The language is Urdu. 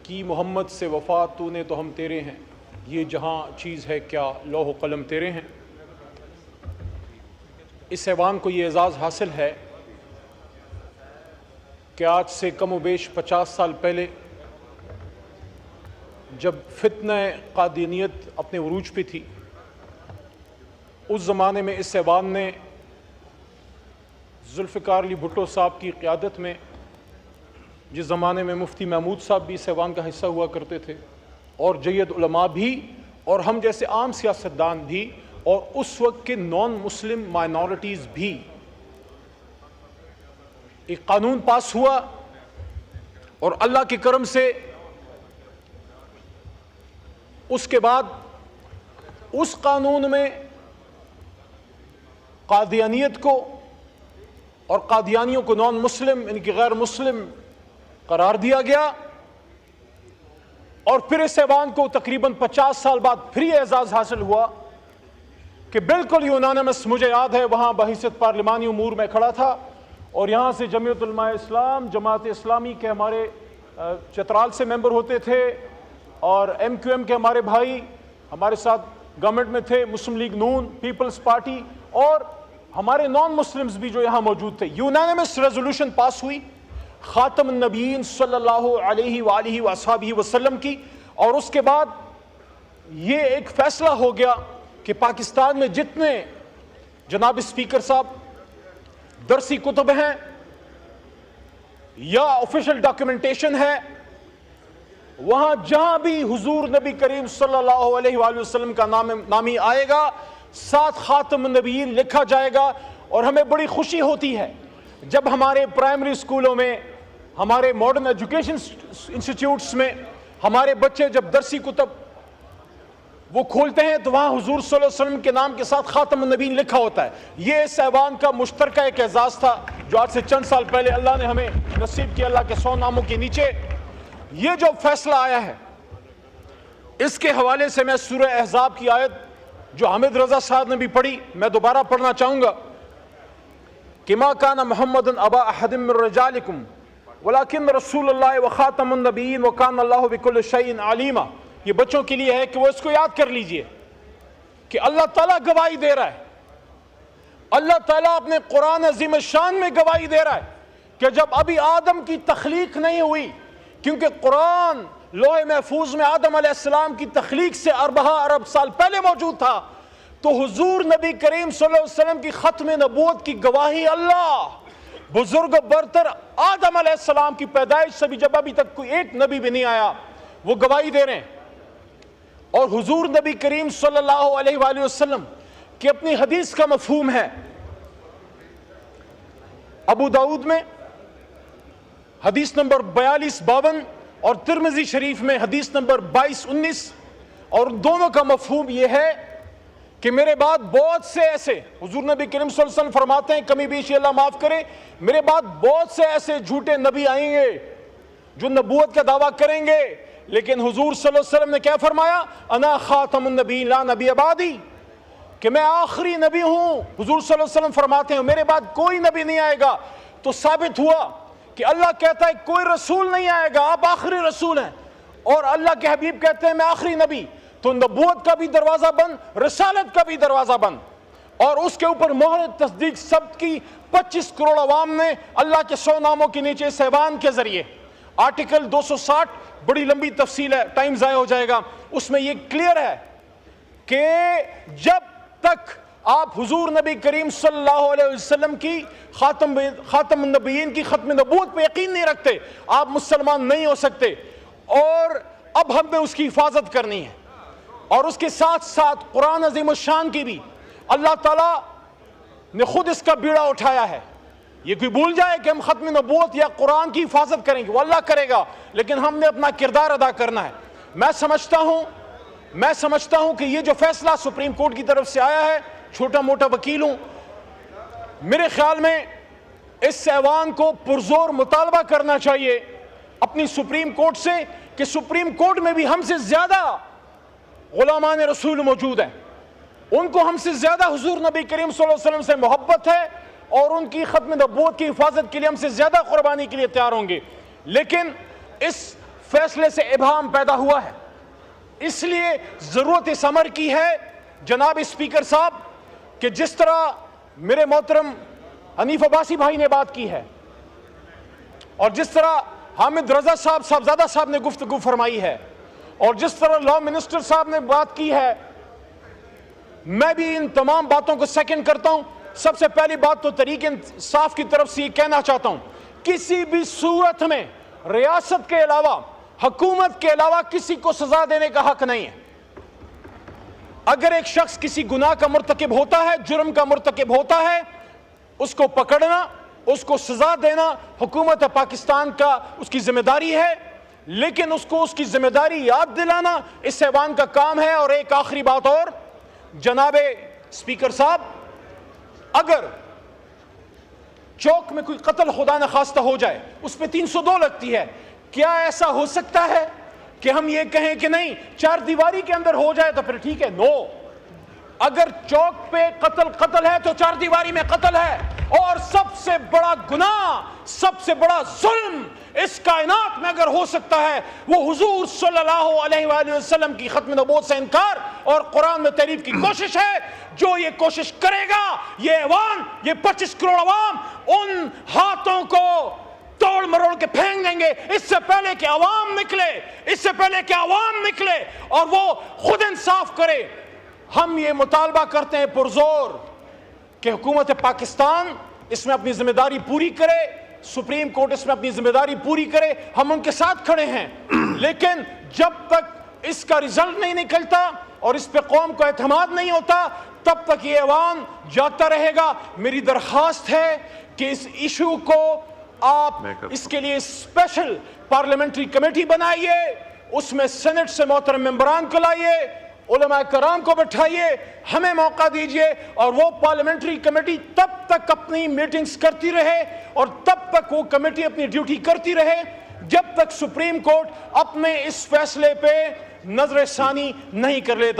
کی محمد سے وفا تو نے تو ہم تیرے ہیں، یہ جہاں چیز ہے کیا لوح و قلم تیرے ہیں۔ اس ایوان کو یہ اعزاز حاصل ہے کہ آج سے کم و بیش 50 سال پہلے جب فتنہ قادیانیت اپنے عروج پہ تھی، اس زمانے میں اس ایوان نے ذوالفقار علی بھٹو صاحب کی قیادت میں، جس زمانے میں مفتی محمود صاحب بھی اس ایوان کا حصہ ہوا کرتے تھے، اور جید علماء بھی، اور ہم جیسے عام سیاستدان بھی، اور اس وقت کے نان مسلم مائنورٹیز بھی، ایک قانون پاس ہوا، اور اللہ کے کرم سے اس کے بعد اس قانون میں قادیانیت کو اور قادیانیوں کو نان مسلم یعنی کہ غیر مسلم قرار دیا گیا، اور پھر اس ایوان کو تقریباً 50 سال بعد پھر یہ اعزاز حاصل ہوا کہ بالکل یونانیمس، مجھے یاد ہے وہاں بحیثیت پارلیمانی امور میں کھڑا تھا، اور یہاں سے جمعیت علماء اسلام، جماعت اسلامی کے ہمارے چترال سے ممبر ہوتے تھے، اور ایم کیو ایم کے ہمارے بھائی ہمارے ساتھ گورنمنٹ میں تھے، مسلم لیگ نون، پیپلز پارٹی، اور ہمارے نان مسلمز بھی جو یہاں موجود تھے۔ یونانیمس ریزولوشن پاس ہوئی خاتم النبیین صلی اللہ علیہ وآلہ وصحبہ وسلم کی، اور اس کے بعد یہ ایک فیصلہ ہو گیا کہ پاکستان میں جتنے جناب اسپیکر صاحب درسی کتب ہیں یا آفیشل ڈاکیومنٹیشن ہے، وہاں جہاں بھی حضور نبی کریم صلی اللہ علیہ وآلہ وسلم کا نامی آئے گا، ساتھ خاتم النبیین لکھا جائے گا۔ اور ہمیں بڑی خوشی ہوتی ہے جب ہمارے پرائمری اسکولوں میں، ہمارے ماڈرن ایجوکیشن انسٹیٹیوٹس میں ہمارے بچے جب درسی کتب وہ کھولتے ہیں تو وہاں حضور صلی اللہ علیہ وسلم کے نام کے ساتھ خاتم النبیین لکھا ہوتا ہے۔ یہ اس ایوان کا مشترکہ ایک اعزاز تھا جو آج سے چند سال پہلے اللہ نے ہمیں نصیب کیا، اللہ کے 100 ناموں کے نیچے یہ جو فیصلہ آیا ہے۔ اس کے حوالے سے میں سورہ احزاب کی آیت جو حامد رضا صاحب نے بھی پڑھی، میں دوبارہ پڑھنا چاہوں گا کہ ما کان محمد ابا احد من رجالکم ولکن رسول اللہ وخاتم النبیین وکان اللہ بکل شیء علیما۔ یہ بچوں کے لیے ہے کہ وہ اس کو یاد کر لیجئے کہ اللہ تعالیٰ گواہی دے رہا ہے، اللہ تعالیٰ اپنے قرآن عظیم الشان میں گواہی دے رہا ہے کہ جب ابھی آدم کی تخلیق نہیں ہوئی، کیونکہ قرآن لوح محفوظ میں آدم علیہ السلام کی تخلیق سے 4 ارب سال پہلے موجود تھا، تو حضور نبی کریم صلی اللہ علیہ وسلم کی ختم نبوت کی گواہی اللہ بزرگ برتر آدم علیہ السلام کی پیدائش سے بھی، جب ابھی تک کوئی ایک نبی بھی نہیں آیا، وہ گواہی دے رہے ہیں۔ اور حضور نبی کریم صلی اللہ علیہ وآلہ وسلم کی اپنی حدیث کا مفہوم ہے۔ ابو داؤد میں حدیث نمبر 4252 اور ترمذی شریف میں حدیث نمبر 2219، اور دونوں کا مفہوم یہ ہے کہ میرے بعد بہت سے ایسے، حضور نبی کریم صلی اللہ علیہ وسلم فرماتے ہیں کمی بیشی اللہ معاف کرے، میرے بعد بہت سے ایسے جھوٹے نبی آئیں گے جو نبوت کا دعویٰ کریں گے، لیکن حضور صلی اللہ علیہ وسلم نے کیا فرمایا؟ انا خاتم النبیین لا نبی بعدی، کہ میں آخری نبی ہوں۔ حضور صلی اللہ علیہ وسلم فرماتے ہیں میرے بعد کوئی نبی نہیں آئے گا، تو ثابت ہوا کہ اللہ کہتا ہے کوئی رسول نہیں آئے گا، آپ آخری رسول ہیں، اور اللہ کے حبیب کہتے ہیں میں آخری نبی، تو نبوت کا بھی دروازہ بند، رسالت کا بھی دروازہ بند، اور اس کے اوپر مہر تصدیق ثبت کی 25 کروڑ عوام نے اللہ کے 100 ناموں کے نیچے اس ایوان کے ذریعے۔ آرٹیکل 260 بڑی لمبی تفصیل ہے، ٹائم ضائع ہو جائے گا، اس میں یہ کلیئر ہے کہ جب تک آپ حضور نبی کریم صلی اللہ علیہ وسلم کی خاتم النبیین کی ختم نبوت پہ یقین نہیں رکھتے، آپ مسلمان نہیں ہو سکتے۔ اور اب ہم نے اس کی حفاظت کرنی ہے، اور اس کے ساتھ ساتھ قرآن عظیم الشان کی بھی اللہ تعالیٰ نے خود اس کا بیڑا اٹھایا ہے۔ یہ کوئی بھول جائے کہ ہم ختم نبوت یا قرآن کی حفاظت کریں گے، وہ اللہ کرے گا، لیکن ہم نے اپنا کردار ادا کرنا ہے۔ میں سمجھتا ہوں کہ یہ جو فیصلہ سپریم کورٹ کی طرف سے آیا ہے، چھوٹا موٹا وکیل ہوں، میرے خیال میں اس ایوان کو پرزور مطالبہ کرنا چاہیے اپنی سپریم کورٹ سے کہ سپریم کورٹ میں بھی ہم سے زیادہ غلامان رسول موجود ہیں، ان کو ہم سے زیادہ حضور نبی کریم صلی اللہ علیہ وسلم سے محبت ہے، اور ان کی ختم نبوت کی حفاظت کے لیے ہم سے زیادہ قربانی کے لیے تیار ہوں گے، لیکن اس فیصلے سے ابہام پیدا ہوا ہے. اس لیے ضرورت اس امر کی ہے جناب اسپیکر صاحب کہ جس طرح میرے محترم حنیف عباسی بھائی نے بات کی ہے اور جس طرح حامد رضا صاحبزادہ صاحب نے گفتگو فرمائی ہے اور جس طرح لا منسٹر صاحب نے بات کی ہے، میں بھی ان تمام باتوں کو سیکنڈ کرتا ہوں. سب سے پہلی بات تو تحریک انصاف کی طرف سے یہ کہنا چاہتا ہوں، کسی بھی صورت میں ریاست کے علاوہ، حکومت کے علاوہ کسی کو سزا دینے کا حق نہیں ہے. اگر ایک شخص کسی گناہ کا مرتکب ہوتا ہے، جرم کا مرتکب ہوتا ہے، اس کو پکڑنا، اس کو سزا دینا حکومت پاکستان کا اس کی ذمہ داری ہے، لیکن اس کو اس کی ذمہ داری یاد دلانا اس ایوان کا کام ہے. اور ایک آخری بات اور جناب اسپیکر صاحب، اگر چوک میں کوئی قتل خدا نخواستہ ہو جائے، اس پہ 302 لگتی ہے، کیا ایسا ہو سکتا ہے کہ ہم یہ کہیں کہ نہیں چار دیواری کے اندر ہو جائے تو پھر ٹھیک ہے؟ نو. اگر چوک پہ قتل ہے تو چار دیواری میں قتل ہے. اور سب سے بڑا گناہ، سب سے بڑا ظلم اس کائنات میں اگر ہو سکتا ہے وہ حضور صلی اللہ علیہ وآلہ وسلم کی ختم نبوت سے انکار اور قرآن میں تحریف کی کوشش ہے. جو یہ کوشش کرے گا، یہ ایوان، یہ 25 کروڑ عوام ان ہاتھوں کو توڑ مروڑ کے پھینک دیں گے. اس سے پہلے کہ عوام نکلے اور وہ خود انصاف کرے. ہم یہ مطالبہ کرتے ہیں پرزور کہ حکومت پاکستان اس میں اپنی ذمہ داری پوری کرے، سپریم کورٹ اس میں اپنی ذمہ داری پوری کرے. ہم ان کے ساتھ کھڑے ہیں، لیکن جب تک اس کا رزلٹ نہیں نکلتا اور اس پہ قوم کو اعتماد نہیں ہوتا، تب تک یہ ایوان جاتا رہے گا. میری درخواست ہے کہ اس ایشو کو آپ اس کے لیے اسپیشل پارلیمنٹری کمیٹی بنائیے، اس میں سینٹ سے محترم ممبران کو لائیے، علماء کرام کو بٹھائیے، ہمیں موقع دیجئے، اور وہ پارلیمنٹری کمیٹی تب تک اپنی میٹنگز کرتی رہے اور تب تک وہ کمیٹی اپنی ڈیوٹی کرتی رہے جب تک سپریم کورٹ اپنے اس فیصلے پہ نظر ثانی نہیں کر لیتا.